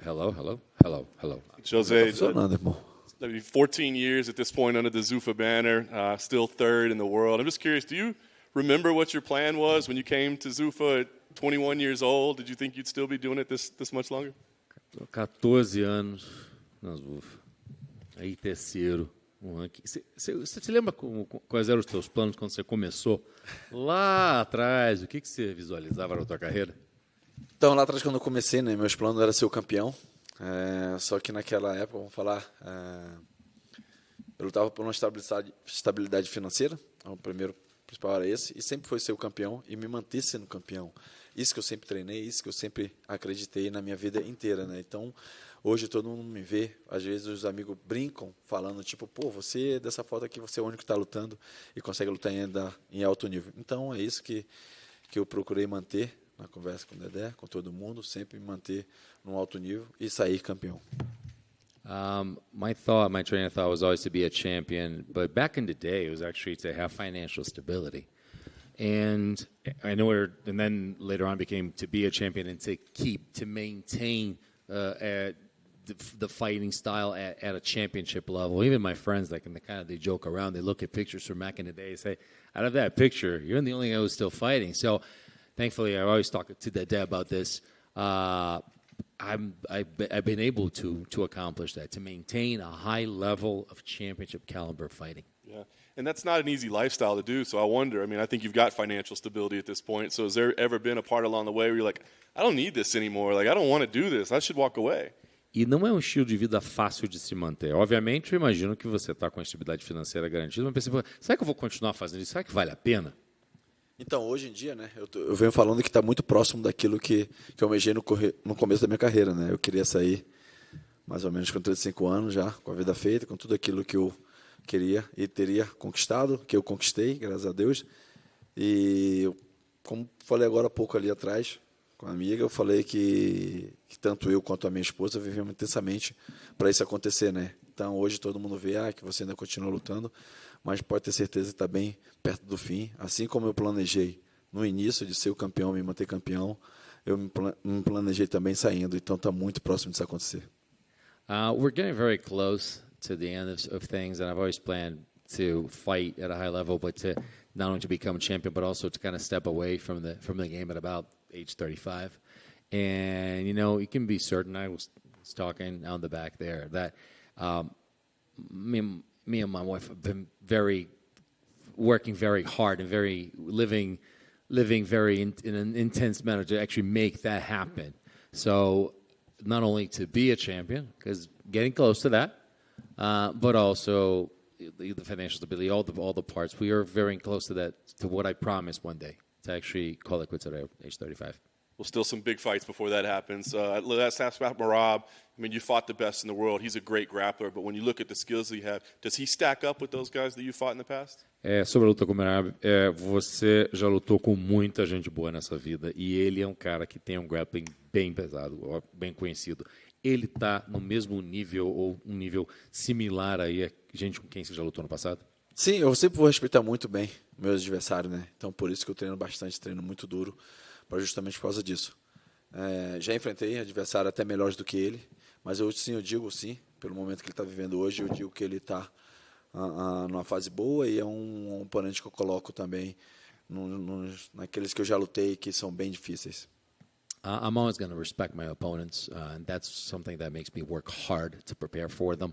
Hello. Jose, Funcionando, irmão. 14 years at this point under the Zuffa banner, still third in the world. I'm just curious, do you remember what your plan was when you came to Zuffa at 21 years old? Did you think you'd still be doing it this much longer? 14 anos na Zufa. Aí terceiro. Você se lembra quais eram os teus planos quando você começou? Lá atrás, o que você visualizava na tua carreira? Então, lá atrás, quando eu comecei, né, meus planos era ser o campeão. Só que naquela época, vamos falar, eu lutava por uma estabilidade financeira. O primeiro principal era esse. E sempre foi ser o campeão e me manter sendo campeão. Isso que eu sempre treinei, isso que eu sempre acreditei na minha vida inteira, né? Então, hoje todo mundo me vê, às vezes os amigos brincam, falando tipo, pô, você dessa foto aqui, você é o único que está lutando e consegue lutar ainda em alto nível. Então, é isso que eu procurei manter na conversa com o Dedé, com todo mundo, sempre me manter num alto nível e sair campeão. My train of thought was always to be a champion, but back in the day, it was actually to have financial stability. And I know and then later on became to be a champion and to maintain the fighting style at a championship level. Even my friends, like, they joke around, they look at pictures from back in the day and say, out of that picture, you're the only guy who's still fighting. So thankfully, I always talk to Dad about this. I've been able to accomplish that, to maintain a high level of championship caliber fighting. Yeah, and that's not an easy lifestyle to do, so I wonder, I think you've got financial stability at this point, so has there ever been a part along the way where you're like, I don't need this anymore, like, I don't want to do this, I should walk away? E não é um estilo de vida fácil de se manter. Obviamente, eu imagino que você está com a estabilidade financeira garantida, mas pensei, será que eu vou continuar fazendo isso? Será que vale a pena? Então, hoje em dia, né, eu venho falando que está muito próximo daquilo que eu almejei no começo da minha carreira, né? Eu queria sair mais ou menos com 35 anos já, com a vida feita, com tudo aquilo que eu queria e teria conquistado, que eu conquistei, graças a Deus. E, como falei agora há pouco ali atrás, com a amiga, eu falei que tanto eu quanto a minha esposa vivemos intensamente para isso acontecer, né? Então, hoje todo mundo vê que você ainda continua lutando, mas pode ter certeza que está bem perto do fim. Assim como eu planejei no início de ser o campeão, me manter campeão, eu me planejei também saindo. Então, está muito próximo disso acontecer. We're getting very close to the end of things, and I've always planned to fight at a high level, but to not only to become a champion, but also to kind of step away from the game at about age 35. And, you can be certain, I was talking on the back there, that me and my wife have been working very hard and living very in an intense manner to actually make that happen. So not only to be a champion, because getting close to that, but also the financial stability, all the parts. We are very close to that, to what I promised one day, to actually call it quits at age 35. Well, still some big fights before that happens. Let's ask about Merab. You fought the best in the world. He's a great grappler, but when you look at the skills that you have, does he stack up with those guys that you fought in the past? Sobre a luta com o Merab, você já lutou com muita gente boa nessa vida, e ele é um cara que tem um grappling bem pesado, bem conhecido. Ele está no mesmo nível ou um nível similar aí a gente com quem você já lutou no passado? Sim, eu sempre vou respeitar muito bem meus adversários, né? Então, por isso que eu treino bastante, treino muito duro, justamente por causa disso. Já enfrentei adversários até melhores do que ele, mas eu digo sim, pelo momento que ele está vivendo hoje, eu digo que ele está numa fase boa e é um oponente que eu coloco também naqueles que eu já lutei que são bem difíceis. I'm always going to respect my opponents, and that's something that makes me work hard to prepare for them.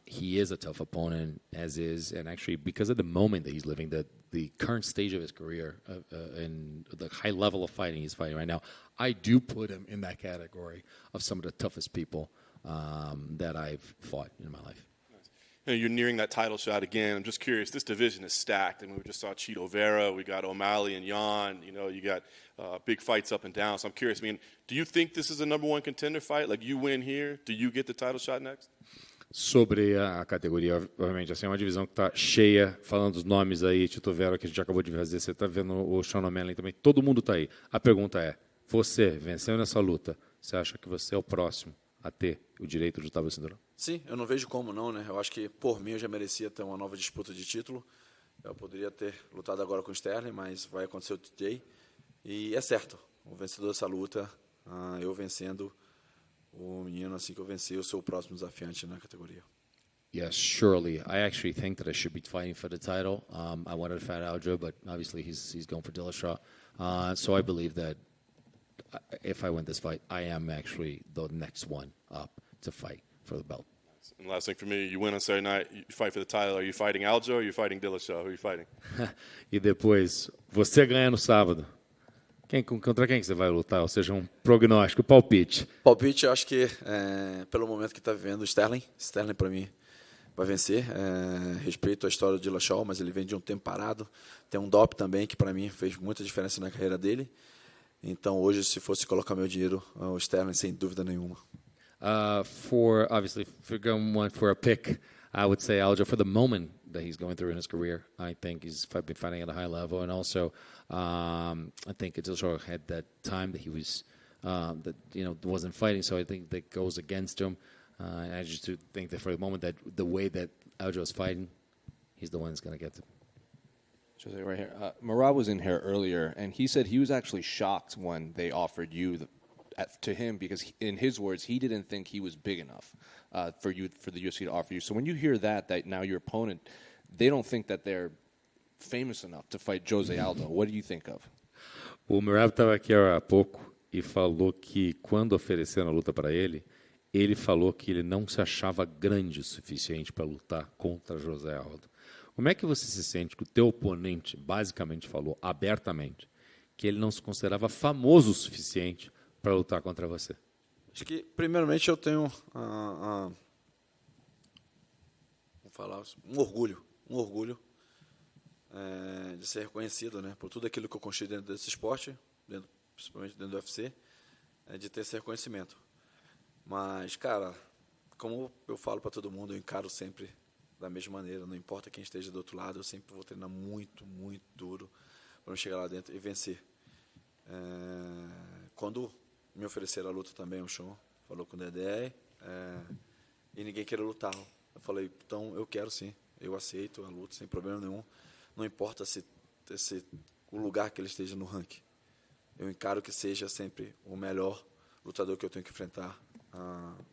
He is a tough opponent, as is, and actually because of the moment that he's living, the current stage of his career, and the high level of fighting he's fighting right now, I do put him in that category of some of the toughest people that I've fought in my life. You're nearing that title shot again. I'm just curious, this division is stacked. We just saw Chito Vera, we got O'Malley and Yan, you got big fights up and down. So I'm curious, do you think this is a number one contender fight? Like, you win here, do you get the title shot next? Sobre a categoria, obviamente, assim, é uma divisão que está cheia, falando dos nomes aí, Chito Vera, que a gente acabou de fazer, você está vendo o Sean O'Malley também, todo mundo está aí. A pergunta é, você, venceu nessa luta, você acha que você é o próximo a ter o direito de lutar pelo cinturão? Sim, eu não vejo como não, né? Eu acho que, por mim, eu já merecia ter uma nova disputa de título. Eu poderia ter lutado agora com o Sterling, mas vai acontecer o TJ. E é certo, o vencedor dessa luta eu vencendo o menino assim que eu vencer, eu sou o próximo desafiante na categoria. Yes, surely. I actually think that I should be fighting for the title. I wanted to fight Aldo, but obviously he's going for Dillashaw. So I believe that if I win this fight, I am actually the next one up to fight for the belt. And last thing for me, you win on Saturday night, you fight for the title. Are you fighting Aldo or are you fighting Dillashaw? Who are you fighting? E depois, você ganha no sábado. Contra quem que você vai lutar? Ou seja, um prognóstico, palpite. Palpite, eu acho que, pelo momento que está vivendo, o Sterling para mim vai vencer. Respeito a história do Dillashaw, mas ele vem de um tempo parado. Tem um dop também, que para mim fez muita diferença na carreira dele. Então, hoje, se fosse colocar meu dinheiro, o Sterling, sem dúvida nenhuma. Obviously, if you're going one for a pick, I would say Aldo for the moment that he's going through in his career. I think he's been fighting at a high level, and also I think Dillashaw had that time that he was wasn't fighting, so I think that goes against him. I just think that for the moment that the way that Aldo is fighting, he's the one that's going to get it. Jose, right here. Marab was in here earlier, and he said he was actually shocked when they offered you to him because, in his words, he didn't think he was big enough for the UFC to offer you. So when you hear that now your opponent, they don't think that they're famous enough to fight Jose Aldo. What do you think of? O Marab estava aqui há pouco e falou que quando ofereceram a luta para ele falou que ele não se achava grande o suficiente para lutar contra José Aldo. Como é que você se sente que o teu oponente basicamente falou abertamente que ele não se considerava famoso o suficiente para lutar contra você? Acho que, primeiramente, eu tenho um orgulho de ser reconhecido, né, por tudo aquilo que eu construí dentro desse esporte, principalmente dentro do UFC, de ter esse reconhecimento. Mas, cara, como eu falo para todo mundo, eu encaro sempre da mesma maneira. Não importa quem esteja do outro lado, eu sempre vou treinar muito, muito duro para chegar lá dentro e vencer. Quando me ofereceram a luta também, o Sean falou com o Dedé, e ninguém queria lutar. Eu falei, então eu quero sim, eu aceito a luta sem problema nenhum. Não importa se o lugar que ele esteja no ranking. Eu encaro que seja sempre o melhor lutador que eu tenho que enfrentar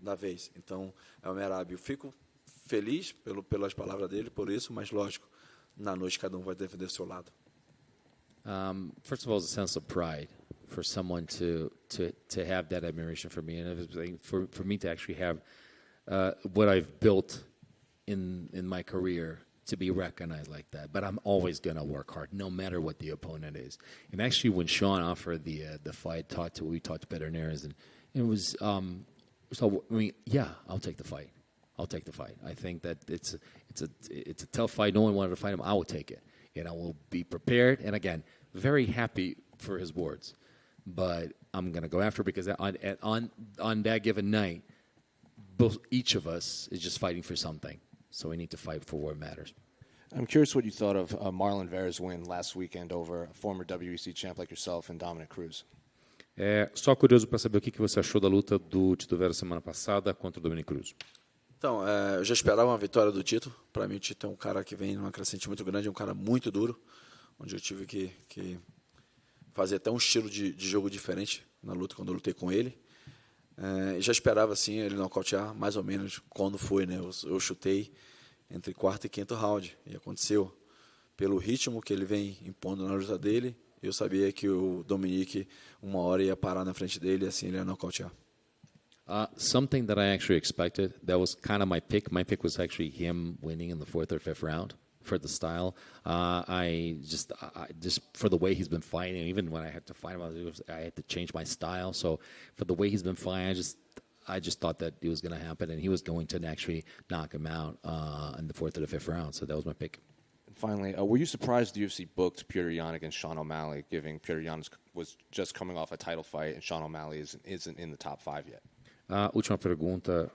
da vez. Então, é o Merab. Eu fico feliz pelas palavras dele, por isso, mas lógico, na noite cada vai defender seu lado. First of all, it's a sense of pride for someone to have that admiration for me, and for me to actually have what I've built in my career to be recognized like that. But I'm always going to work hard, no matter what the opponent is. And actually, when Sean offered the fight, we talked to veterinarians, and it was I'll take the fight. I think that it's a tough fight. No one wanted to fight him. I will take it, and I will be prepared. And again, very happy for his words, but I'm going to go after it because on that given night, each of us is just fighting for something. So we need to fight for what matters. I'm curious what you thought of Marlon Vera's win last weekend over a former WEC champ like yourself and Dominic Cruz. Só curioso para saber o que você achou da luta do Tito Vera semana passada contra o Dominic Cruz. Então, eu já esperava uma vitória do Tito. Para mim, o Tito é um cara que vem numa crescente muito grande, é um cara muito duro, onde eu tive que fazer até um estilo de jogo diferente na luta quando eu lutei com ele. Já esperava, sim, ele nocautear, mais ou menos quando foi, né? Eu chutei entre quarto e quinto round, e aconteceu. Pelo ritmo que ele vem impondo na luta dele, eu sabia que o Dominic, uma hora ia parar na frente dele e assim ele ia nocautear. Something that I actually expected, that was kind of my pick. My pick was actually him winning in the fourth or fifth round for the style. I just for the way he's been fighting, even when I had to fight him, I had to change my style. So for the way he's been fighting, I just thought that it was going to happen, and he was going to actually knock him out in the fourth or the fifth round. So that was my pick. And finally, were you surprised the UFC booked Petr Yan against Sean O'Malley, given Petr Yan was just coming off a title fight and Sean O'Malley isn't in the top 5 yet? Última pergunta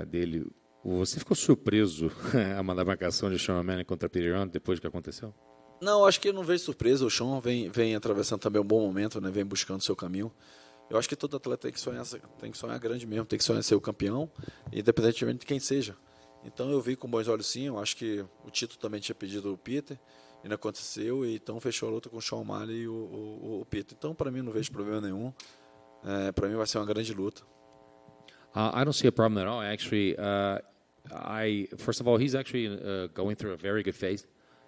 dele. Você ficou surpreso a mandar marcação de Sean O'Malley contra Petr Yan depois do que aconteceu? Não, acho que eu não vejo surpresa. O Sean vem atravessando também um bom momento, né? Vem buscando seu caminho. Eu acho que todo atleta tem que sonhar grande mesmo, tem que sonhar ser o campeão, independentemente de quem seja. Então eu vi com bons olhos sim, eu acho que o Tito também tinha pedido o Peter, e não aconteceu, e então fechou a luta com o Sean O'Malley e o Peter. Então para mim não vejo problema nenhum. Para mim vai ser uma grande luta. I don't see a problem at all. Actually, first of all, he's actually going through a very good phase,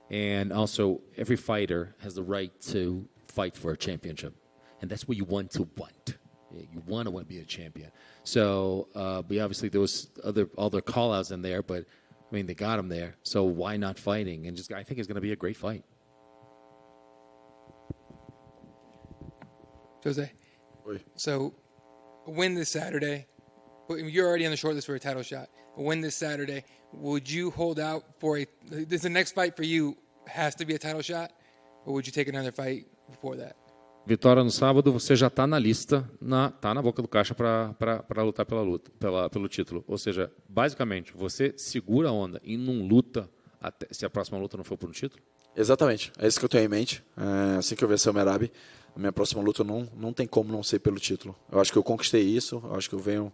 and also every fighter has the right to fight for a championship, and that's what you want to want. You want to be a champion. So, but obviously there was other call-outs in there, but I mean they got him there. So why not fighting? And I think it's going to be a great fight. Jose. Oi. So, win this Saturday. You're already on the short list for a title shot. Win this Saturday. Would you hold out for the next fight for you has to be a title shot, or would you take another fight before that? Vitória no sábado, você já está na lista, tá na boca do caixa para lutar pelo título. Ou seja, basicamente, você segura a onda e não luta até, se a próxima luta não for por um título? Exatamente, é isso que eu tenho em mente. Assim que eu vencer o Merab, a minha próxima luta não tem como não ser pelo título. Eu acho que eu conquistei isso, eu acho que eu venho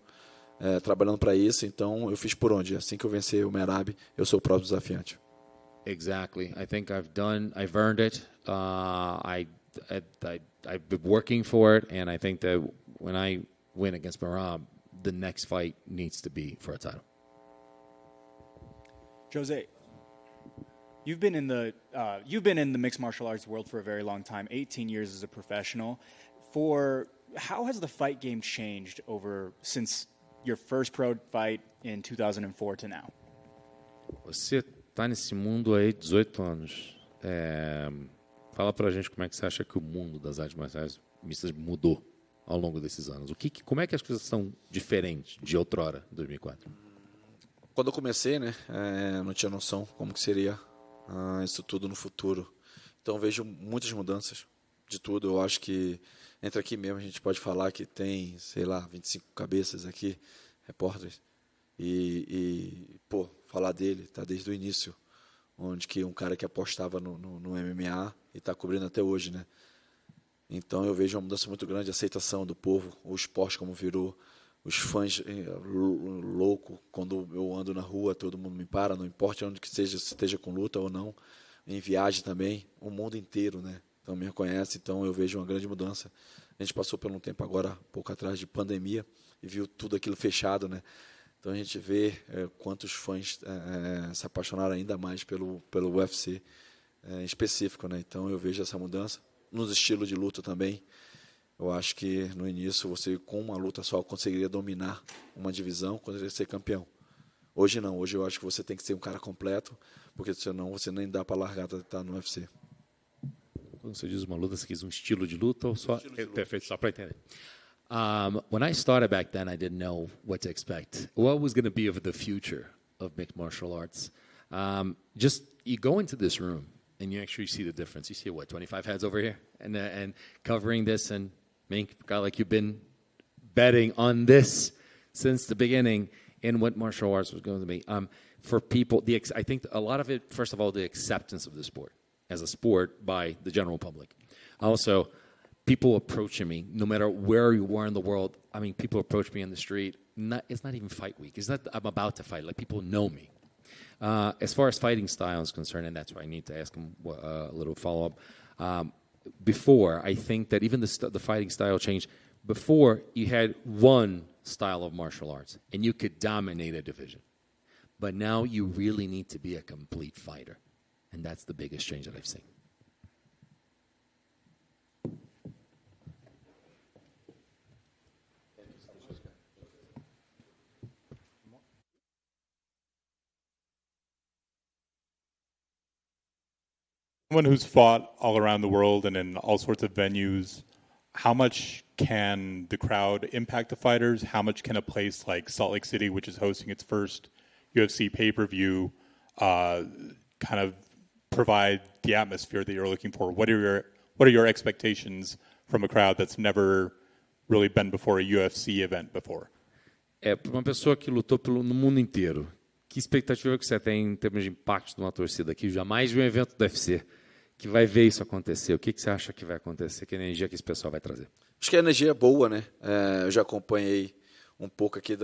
trabalhando para isso, então eu fiz por onde. Assim que eu vencer o Merab, eu sou o próprio desafiante. Exactly. I think I've earned it. I've been working for it, and I think that when I win against Merab, the next fight needs to be for a title. Jose, you've been in the mixed martial arts world for a very long time, 18 years as a professional. How has the fight game changed since your first pro fight in 2004 to now? Você está nesse mundo aí 18 anos. Fala pra gente como é que você acha que o mundo das artes marciais mistas mudou ao longo desses anos. Como é que as coisas são diferentes de outrora, 2004? Quando eu comecei, né, não tinha noção como que seria isso tudo no futuro. Então vejo muitas mudanças de tudo. Eu acho que entre aqui mesmo a gente pode falar que tem, sei lá, 25 cabeças aqui, repórteres. Falar dele, tá desde o início, onde que um cara que apostava no MMA e está cobrindo até hoje, né? Então eu vejo uma mudança muito grande, a aceitação do povo, o esporte como virou, os fãs louco quando eu ando na rua, todo mundo me para, não importa onde que seja, se esteja com luta ou não, em viagem também, o mundo inteiro, né? Então me reconhece, então eu vejo uma grande mudança. A gente passou por um tempo agora, pouco atrás, de pandemia e viu tudo aquilo fechado, né? Então a gente vê quantos fãs se apaixonaram ainda mais pelo UFC em específico, né? Então eu vejo essa mudança nos estilos de luta também. Eu acho que no início você com uma luta só conseguiria dominar uma divisão, conseguiria ser campeão. Hoje não, hoje eu acho que você tem que ser um cara completo, porque senão você nem dá para largar de estar no UFC. Quando você diz uma luta, você quis um estilo de luta ou só? Perfeito, só para entender. When I started back then, I didn't know what to expect. What was going to be of the future of mixed martial arts? Just you go into this room and you actually see the difference. You see 25 heads over here, and covering this, and make a guy like you've been betting on this since the beginning in what martial arts was going to be. For people, I think a lot of it, first of all, the acceptance of the sport as a sport by the general public. Also, people approaching me, no matter where you are in the world. I mean, people approach me in the street. It's not even fight week. It's not I'm about to fight. Like, people know me. As far as fighting style is concerned, and that's why I need to ask him a little follow-up. Before, I think that even the fighting style changed. Before, you had one style of martial arts, and you could dominate a division. But now you really need to be a complete fighter. And that's the biggest change that I've seen. Someone who's fought all around the world and in all sorts of venues, how much can the crowd impact the fighters? How much can a place like Salt Lake City, which is hosting its first UFC pay-per-view, kind of provide the atmosphere that you're looking for? What are your expectations from a crowd that's never really been before a UFC event before? Para uma pessoa que lutou no mundo inteiro, que expectativa que você tem em termos de impacto de uma torcida que jamais viu um evento do UFC, que vai ver isso acontecer? O que você acha que vai acontecer? Que energia que esse pessoal vai trazer? Acho que a energia é boa, né? Eu já acompanhei um pouco aqui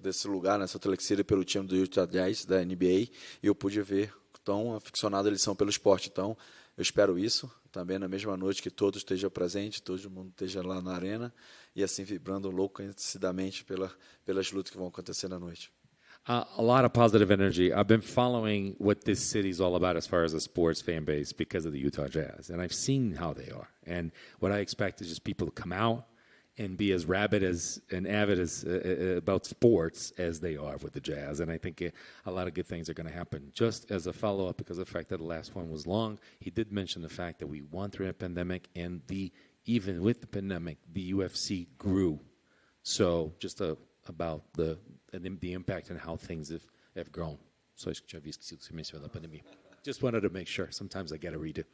desse lugar, né? Salt Lake City, pelo time do Utah Jazz, da NBA, e eu pude ver tão aficionados eles são pelo esporte. Então, Eu espero isso, também na mesma noite que todos estejam presentes, todo mundo esteja lá na arena, e assim vibrando enlouquecidamente pelas lutas que vão acontecer na noite. A lot of positive energy. I've been following what this city's all about as far as a sports fan base because of the Utah Jazz, and I've seen how they are. And what I expect is just people to come out and be as rabid as and avid as about sports as they are with the Jazz. And I think a lot of good things are going to happen. Just as a follow-up, because of the fact that the last one was long, he did mention the fact that we went through a pandemic, and even with the pandemic, the UFC grew. So just about the impact and how things have grown. So acho que tinha visto que você mencionou da pandemia. Just wanted to make sure. Sometimes I got to read it.